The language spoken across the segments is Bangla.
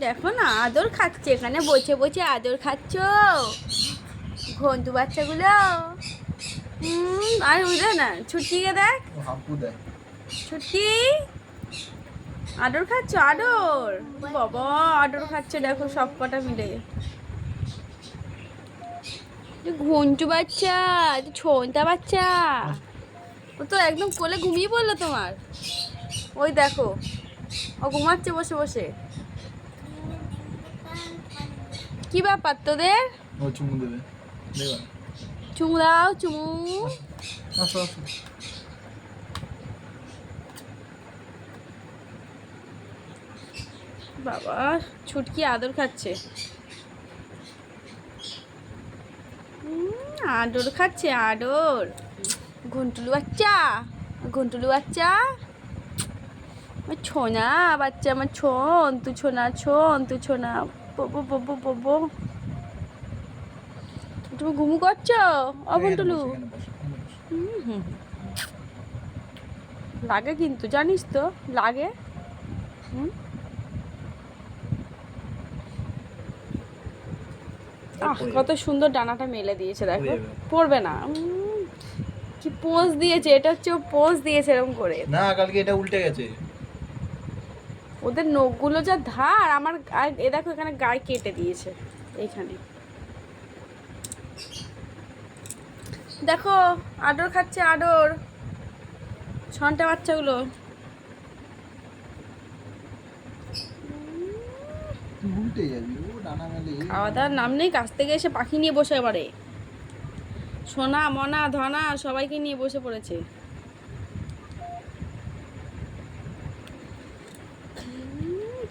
দেখো না আদর খাচ্ছে, এখানে বসে বসে আদর খাচ্ছ ঘন্টু বাচ্চাগুলো। আর বুঝলে না ছুটিকে দেখ, ছুটি আদর খাচ্ছ, আদর বাবা আদর খাচ্ছে দেখো সব কটা মিলে। ঘন্টু বাচ্চা, ছোনটা বাচ্চা, ও তো একদম কোলে ঘুমিয়ে পড়লো তোমার। ওই দেখো ও ঘুমাচ্ছে বসে বসে। কি ব্যাপার তোদের? চুমু দেবে, চুমু দাও, চুমু। বাবা ছুটকি আদর খাচ্ছে, আদর খাচ্ছে আদর। ঘন্টুলু বাচ্চা, ঘন্টুলু বাচ্চা, আমার ছোনা বাচ্চা, আমার ছোন তু ছোনা, ছোন তু ছোনা। ববো ববো ববো, তুমি ঘুমু করছো অঘন্টুলু? লাগে কিন্তু জানিস তো লাগে। কত সুন্দর ডানাটা মেলে দিয়েছে দেখো, পড়বে না। কি পোজ দিয়েছে, এটা হচ্ছে পোজ দিয়েছে এরকম করে। না কালকে এটা উল্টে গেছে। ওদের নখগুলো যা ধার, আমার এ দেখো এখানে গায়ে কেটে দিয়েছে এইখানে। দেখো আদর খাচ্ছে আদর ছনটা বাচ্চাগুলো। উল্টে যাবি, ও ডানা মেলে। খাওয়া দাওয়ার নাম নেই, কাছ থেকে এসে পাখি নিয়ে বসে পড়ে। সোনা মনা ধনা সবাইকে নিয়ে বসে পড়েছে।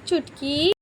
চুটকি।